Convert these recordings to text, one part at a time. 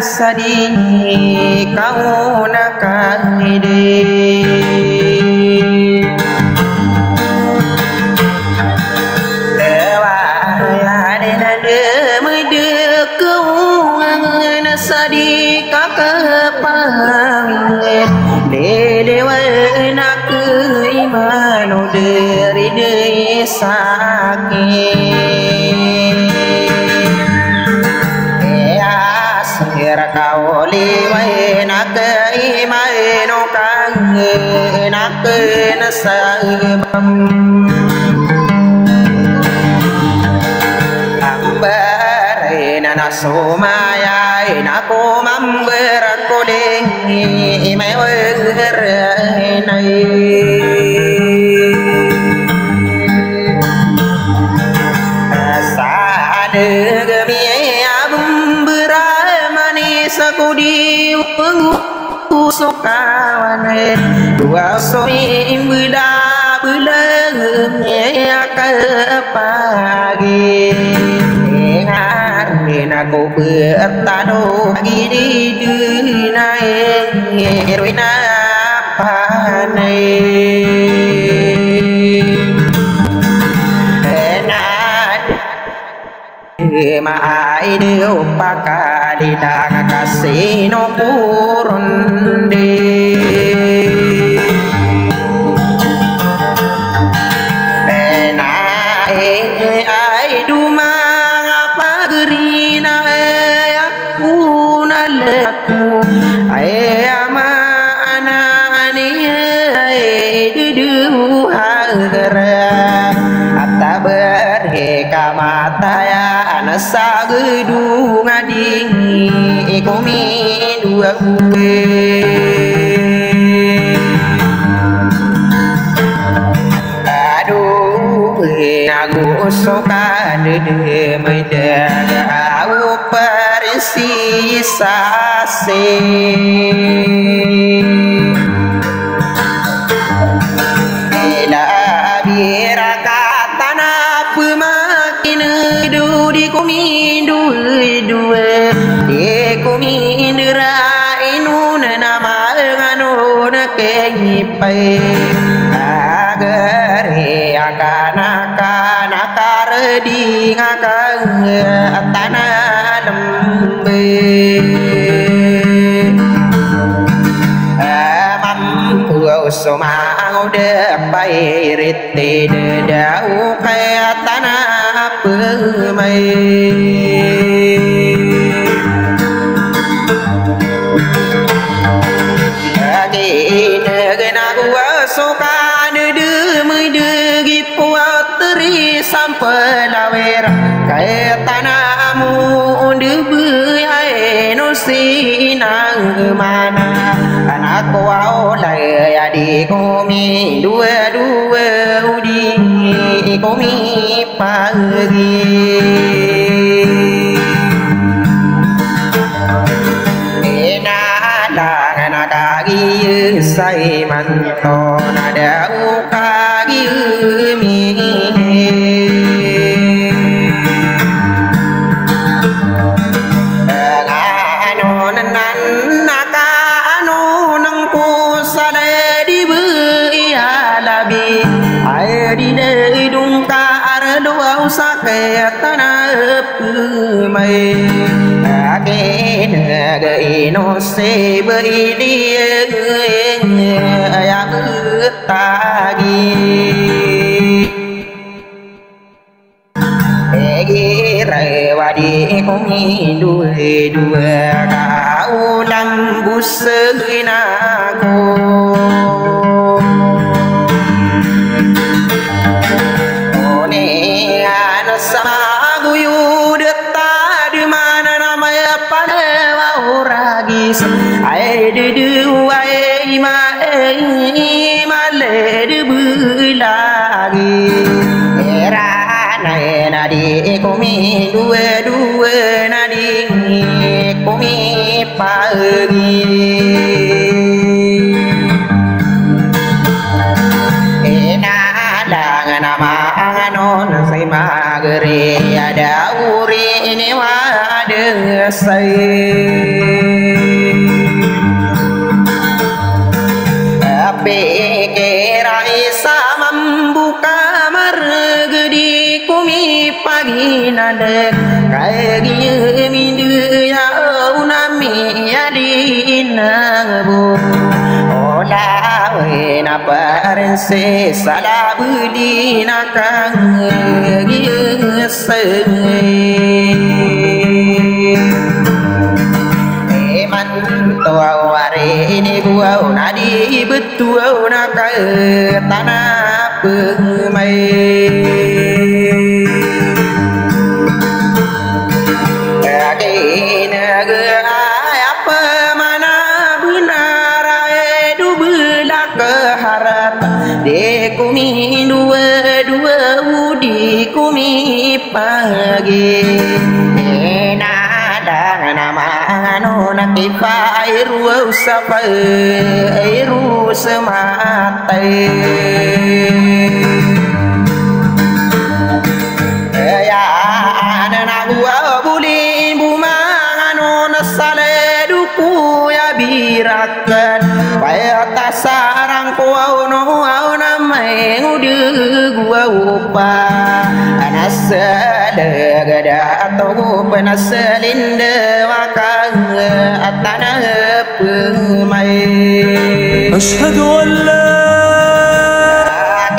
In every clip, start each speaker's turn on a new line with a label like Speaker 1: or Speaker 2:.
Speaker 1: Sadi kau nak ide dewa ya de mede kau na sadi kakapang de dewa nak imanu dari de sakit kau liwai nak imai no kang nak nasabam ambare na sumaya naku mamber aku ding imai wer nai sade gemi sakudi usukawan dua somi bela ke pagi ngar aku bertado di naik ruina mai điều pakar di dalam kasino purundi ai duma apa gerina aku nalaku ai ama anani ai dudu hagara atta berheka mata ya sagedu ngadingi komi dua gue aduh aku suka dede medaga aku perisi sase ila biraka tanah pemakin di kumindu dua di kumindra inu nama nganu nakengipai agar akan di ngakang tanah lembe mampu usumang depai rite dedau kayak tanah pemai lagi negena gua suka nede medegi puatri sampai lawer kayak tanahmu debu ai no sinang mana anakku oleh adik kami dua-dua udi kami pagi nada kagi sai manto nada kagi mi sakit tanah pemai ake negeri no se beri yang tagi egi rewadi kumi dua kau lambus seginaku sama guyu deta di mana namanya pada oragis ai dedu ai ma le de bulagi kumi dua nadi kumi pagi nama anon say magere ada uri ini wade say kira isa membuka margedi kumi pagi nade kaya mindu ya unami adinang bu ola wena parense salah beli nakang giyese eman tua ware ini buau nadi betul nakai tanah pemai kumi dua udi kumi pagi nada nama nona kipa iru sapa iru semate ya nana gua buli bumang nona sale duku ya birakan paya tasarang kuau no ngudu gua upa anasada gada atau penaselinde wakang atana pemai asyhadu an la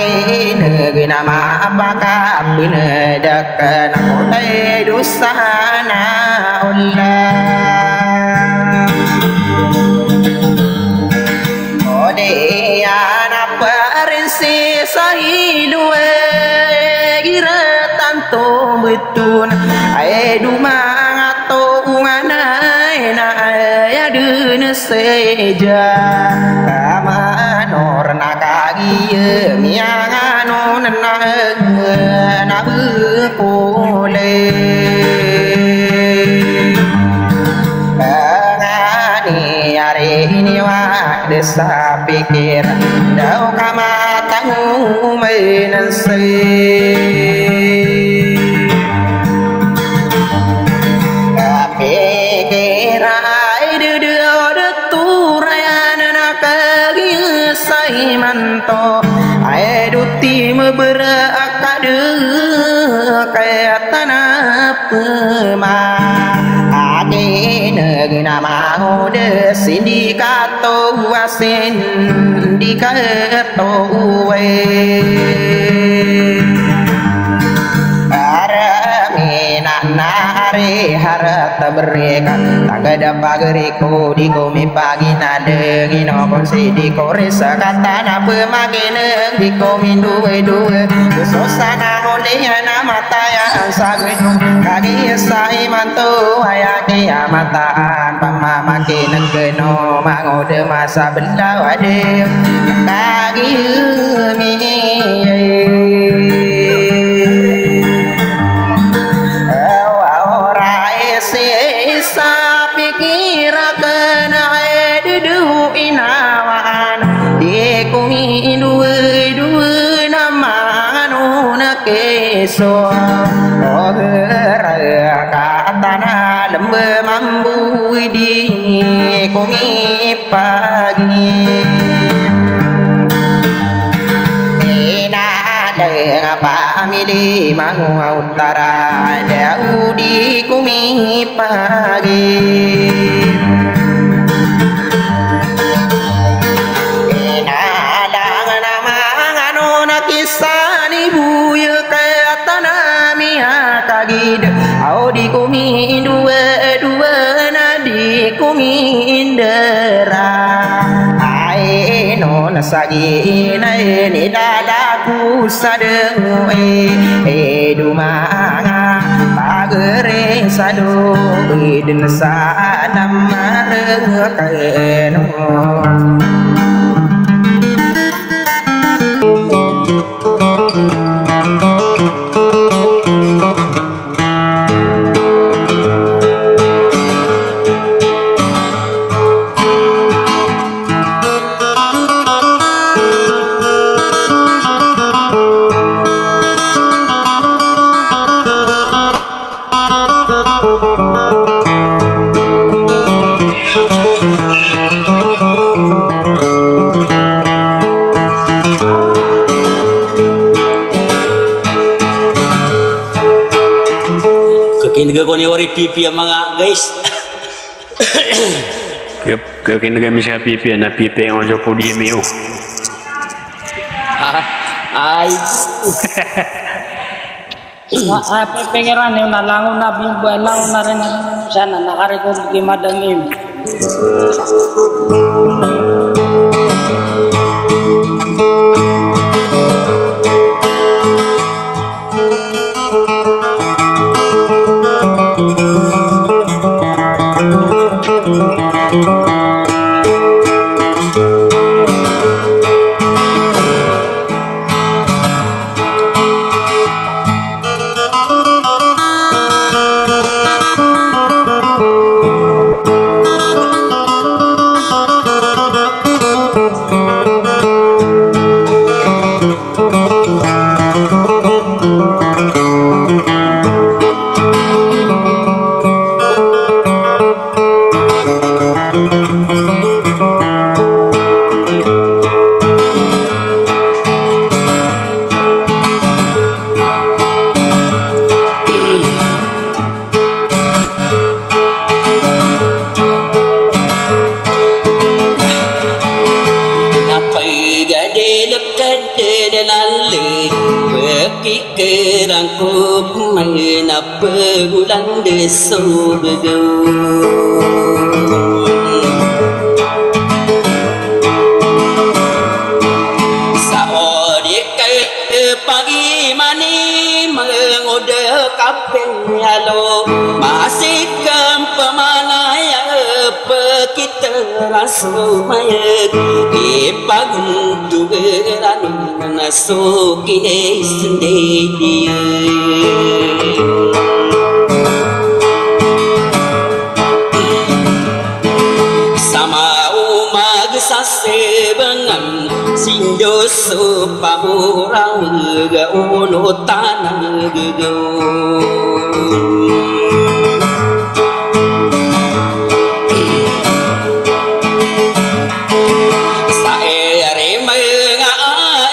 Speaker 1: ilaha nama apakah benedakan kodai dosana Allah kodai anapa rinsi sahilue gira tanto betun ai dumang atau mana na ya dune seja kama nor nakagi miang anon na pole ngani are ini wa desa pikir dau kama tangu mainan say pikir ai de turayan nakagi say manto ai duti meberakade kaya tanah pema nama ngode sindikato wasin dikato we nare harata bereka tagada pageriku di kumi pagi nade gino konsi di koresa kata na pemagine di kumi dua susana ngolenya nama taya sagenu kagi sai mantu ayati amataan pamama kinen keno mangode masa belau ade kagi mi so katana lembe mambu di kumi pagi nada apa mili mangu utara dau di kumi pagi nada nama nganona kisah ibu ya kagid au di kumi dua nadi kumi indera ai non sagi nai ni dadaku sadeng dumanga pagere sadu den sadam mareng kaeno
Speaker 2: Kini ko ni ori pipi mga guys.
Speaker 3: Kini kami siya pipi na pipi ang jo pudi miu.
Speaker 2: Ay.
Speaker 4: Pengiran yung nalangon na bingbuelang na rin sana nakarecord kay Madam Im.
Speaker 2: Bulan deso begau saodik pagi mani mengode kapeng halo masih kempamanaya kita rasu mayat ipagun dugeran nasuki sendiri sebengan sindo supamurang ga uno tanang gego saere mga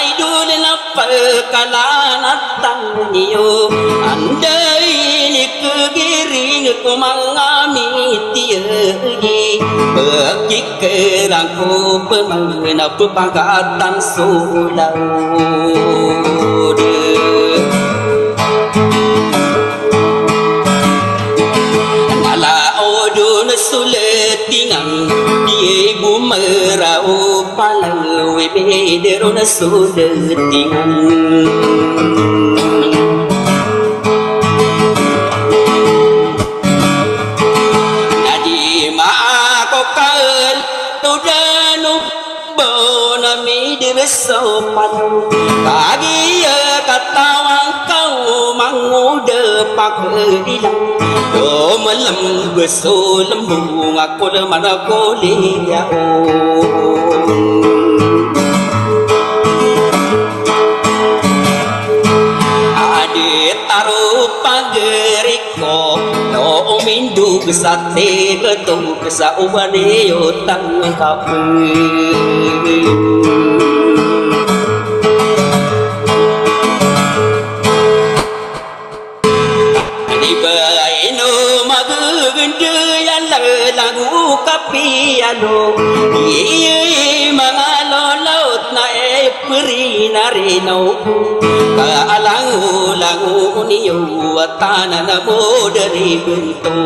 Speaker 2: idol na pagkalanatang niyo andai ni kegiring kumangamit tiye bagi kerangku pemana pepagatan solau nala odun suletingan ibu merau palawe bederon suletingan sopan kagi katawang kau mangude pakedilang do malam beso lembung aku de mana kolia ade taruh pageriko no mindu kesate ketu kesaubane yo tang kape lagu kapiano iye mga lolot na peri narino kaalangu langu niyo atana na mo dari bento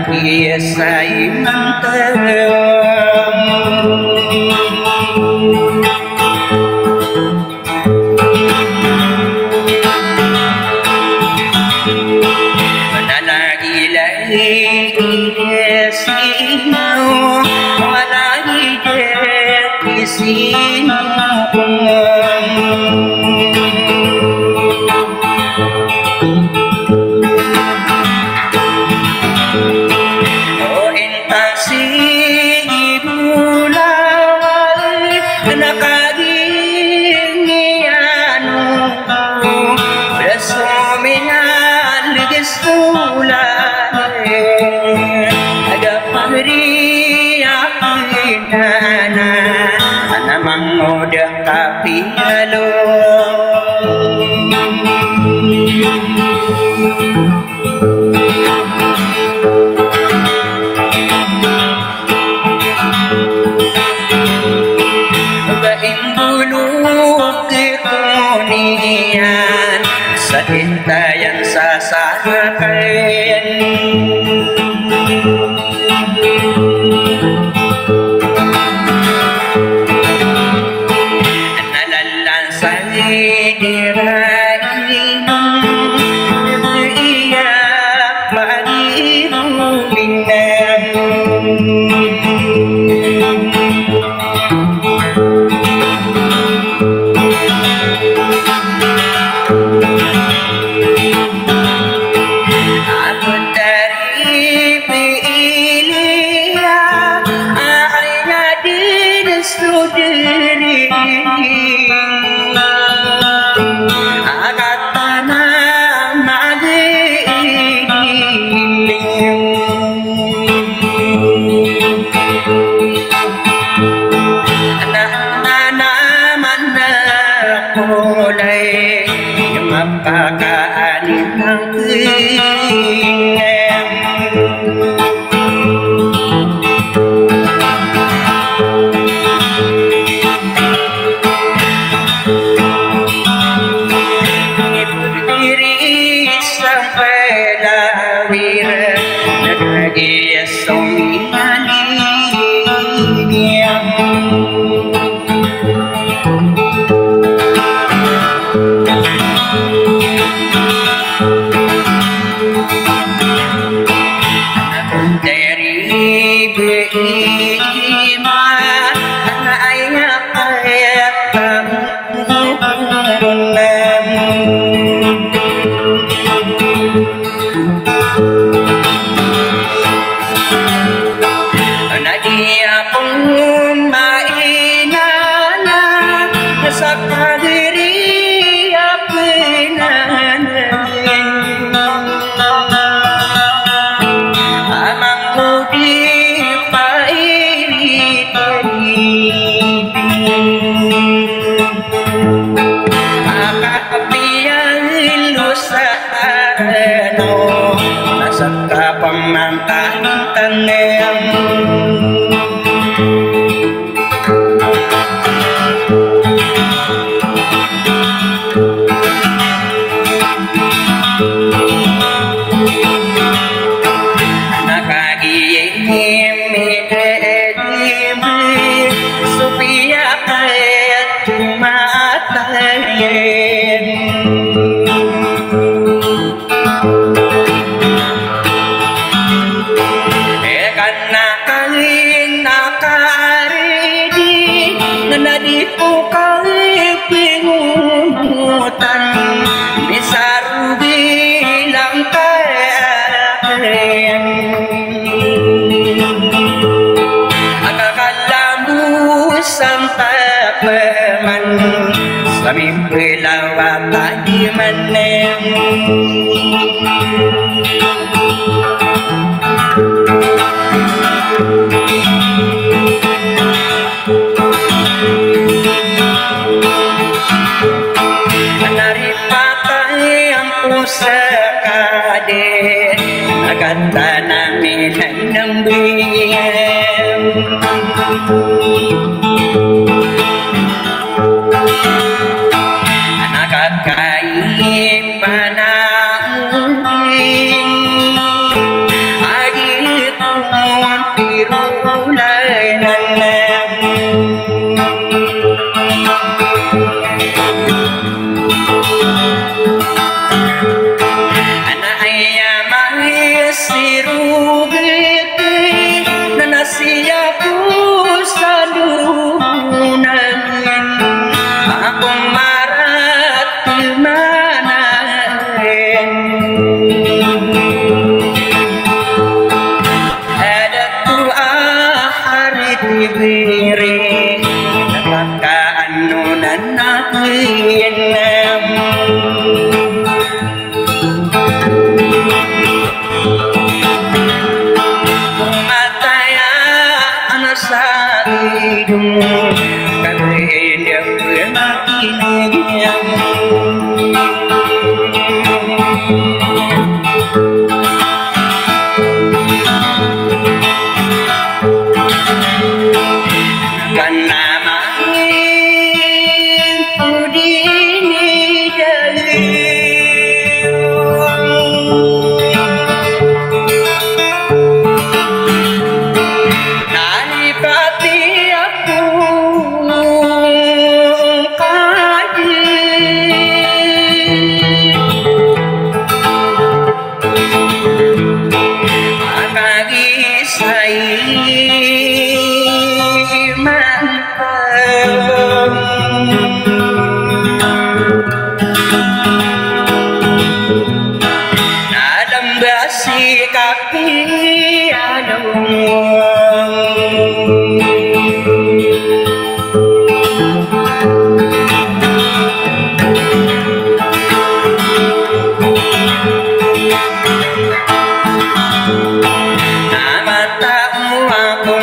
Speaker 1: biasa mantap yang sasakan nalan sali dirain iya padiru bintang Kami pelawat di menem Dari patah yang pusakade akan tanah milik nembiem kain panang adi sirugete nanasiyaku sadunan aku marat manaen ada tu hari diberi maka anu nanakin hidung karein yang bermakin yang karena main pudini dari kaki aduh nama tamu aku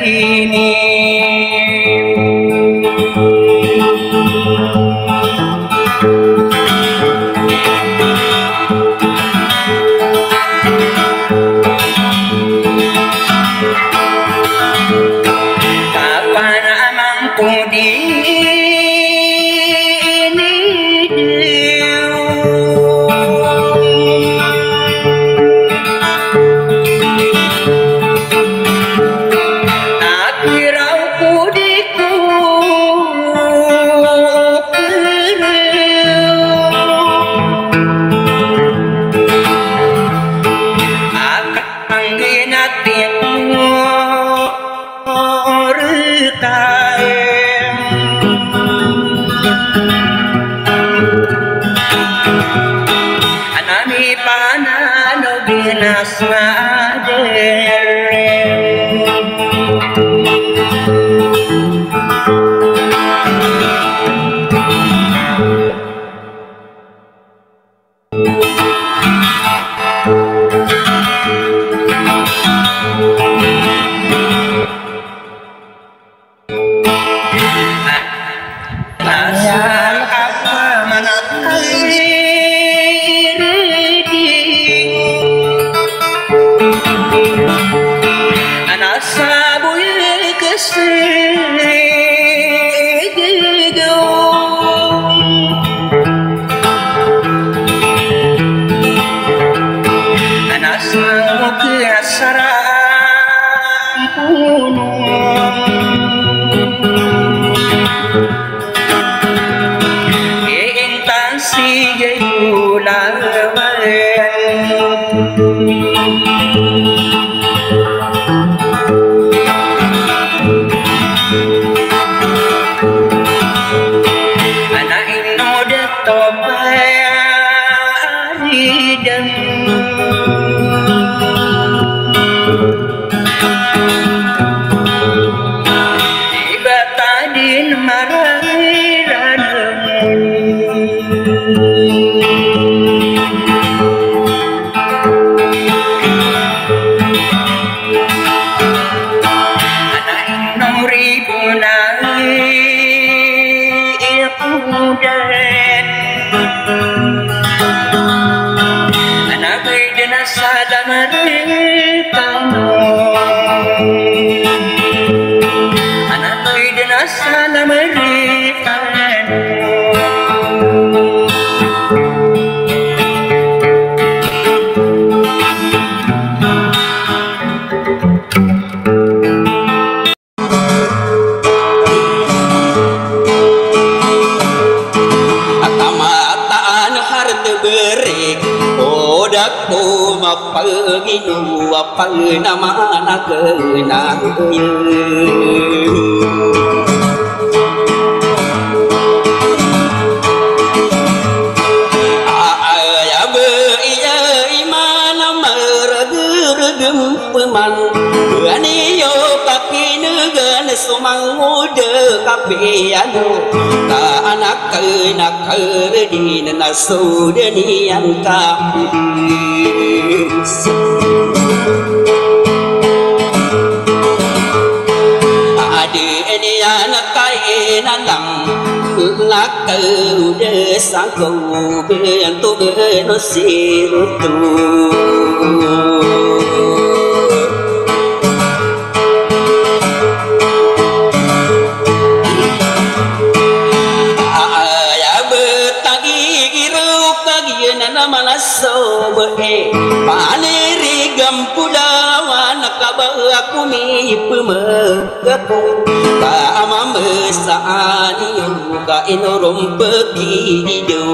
Speaker 1: ini kapan amangku di anani panano
Speaker 2: aku pergi nu apa nama anak kenang ayah beria iman meragam peman berani yo kaki negan sumang muda kape anu ka anak di nasu deni yang kapis ade ini anak kai nalang lak udah sangkau bentuk benosirutu so be paneri gampudawan kabaku mi pemegaku ka amam saani ka inorom pegido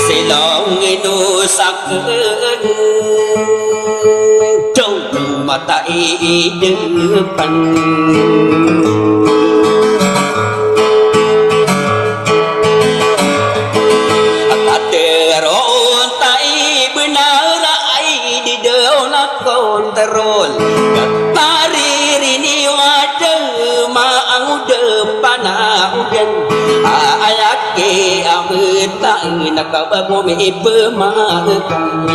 Speaker 2: selong ino sakun trong mata depan kontrol kapari rini wadah maang depan udan ayak ke ameta nak bago me pemakan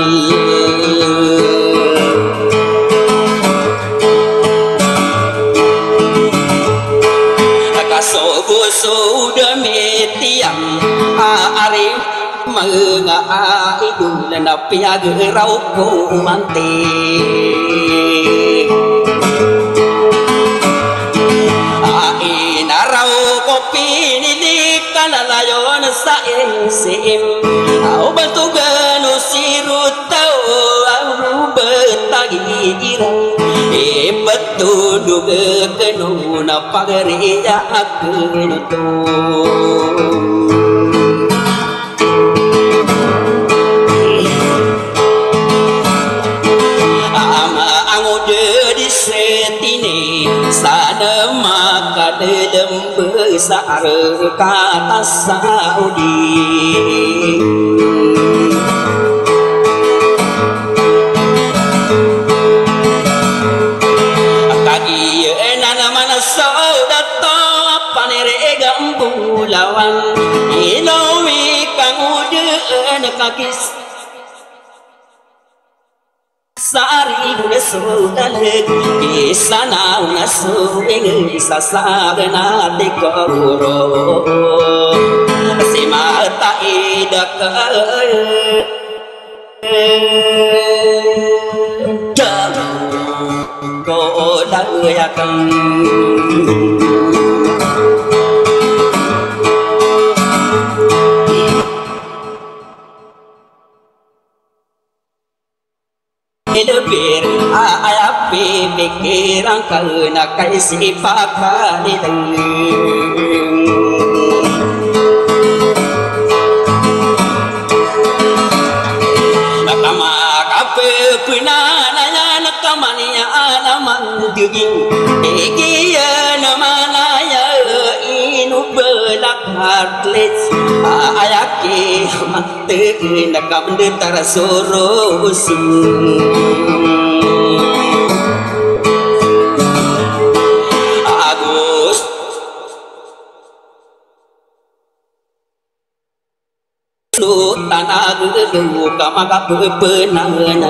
Speaker 2: kasobo sudah metiang arif menga idul na piag rau ko mante ina rau kopi ni kalalayon sa sim au batugan sirut tau au betagi ira betul kenu na pagari akenu to sana maka dalam besar kata Saudi kaki nana mana saudato panere gambulawan inowi kangude kaki sari sudah di sana nasu ingin sasagna di koro si mata idak ko dayakan lebih ayah pikiran karena kasih pakai nakama kape punananya nakamania anaman giging ikia namanaya inu belak atlet ayaki mate nakam dentar sorosi agus lu tanah lu kamaga pepenangan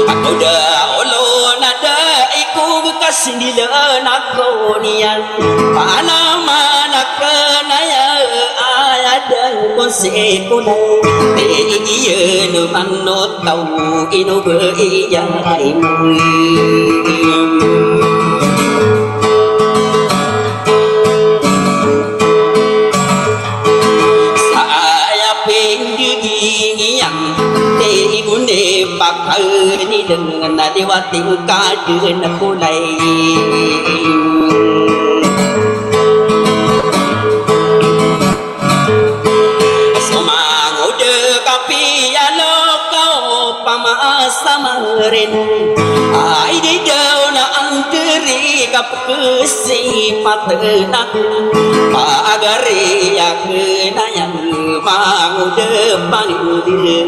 Speaker 2: aku dah olo nada iku bekas sindila nakonian panama nakenaya ayada konsekuna iya no manot tau ino beiyang pakai ni dengan nadiwati kaden kulai ren ai di đâu na ang diri kap kesi patena pagari yak na yang mau depan diri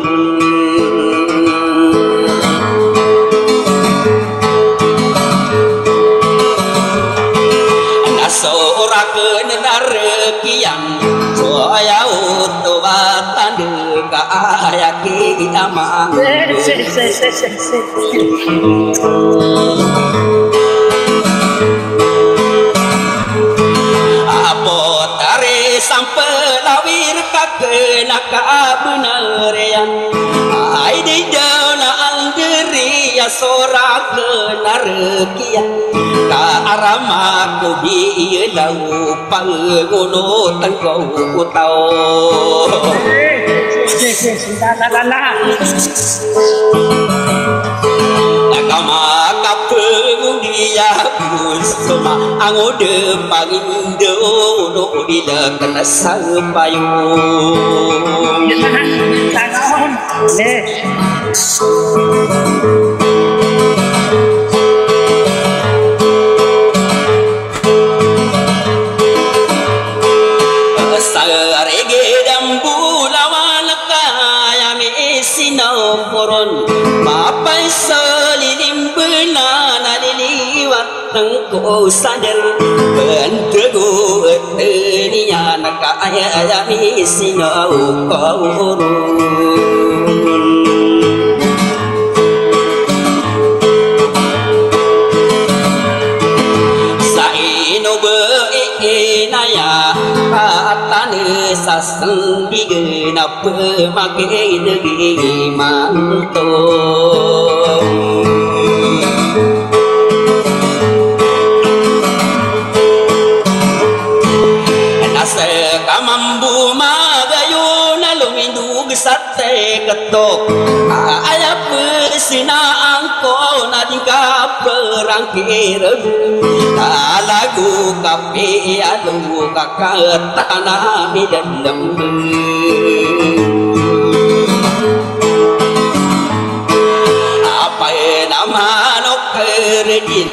Speaker 2: ora kena rekian soya utobatan ka ayaki amang apotare sampai lawir kakena ka beneran ai di dauna angderi ya sora kena rekian ka arama ko di lau pangono tangko utao kama kapung dia kusuma angode pangindo do dila kana sampayung tanahon le sarege dambu lawan kaya mi sinoporon mapai solilim benana diliwat tengko sadar bentego etenia nakaya mi sinoporon saino be naya atane sasendi genap make degi manto nase kamambu magayuna lumindu gesate ketok ayap sina angko nadika perang kirebu lagu kapi adu kakak tanah midendem apa nama nok kredit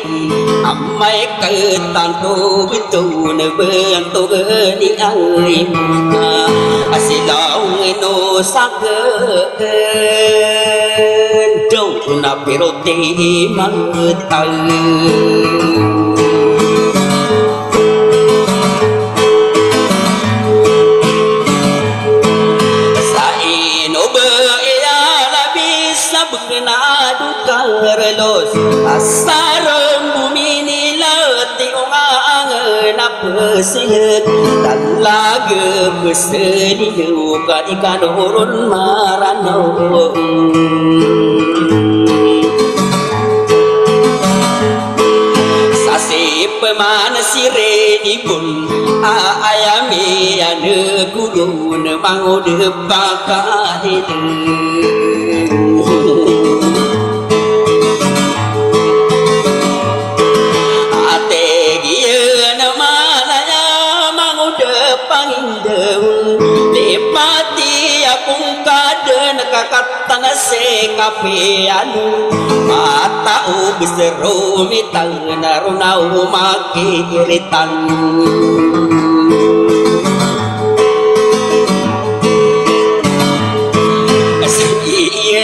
Speaker 2: amai ketantu itu nebentu ni ai asilau ino saken dong na piroti mangetal Carlos asaram bumi ni lati orang napesilet dan lagi besedi luka ikan urun marano sasi peman sire di pun ayami ane guru ne mangu de pakahide kakatana se kapianu mata ubisru mitang narunau makiritan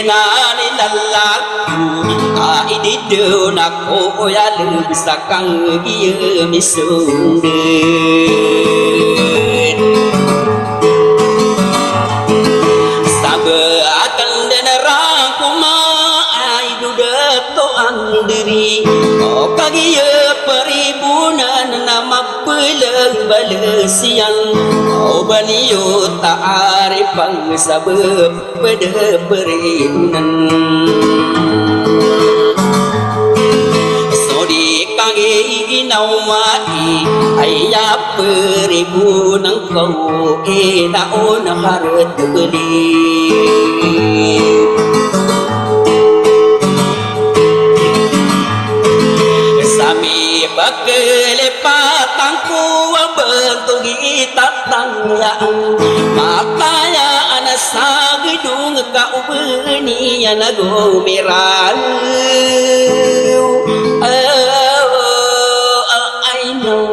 Speaker 2: nani lalaku aididu nako ya bisa kang giye misunde diri oh kagia peribunan nama pelang balesian oh baniyo ta'arifang sabab pada peribunan sodi kage inau mai ayah peribunan kau ena ona harat beli bakele patangku bentuk gitat tangyang mataya anasa gedung kau beni yang lagu merah. I know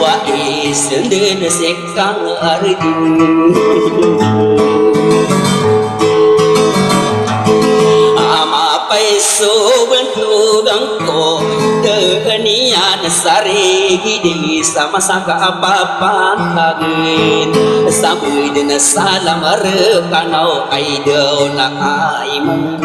Speaker 2: what is the sekang ardi. So bentuk gangko Denian sarigi di sama sangka apa-apa kaget Sampai dengan salam rekanau Aidau nak aimu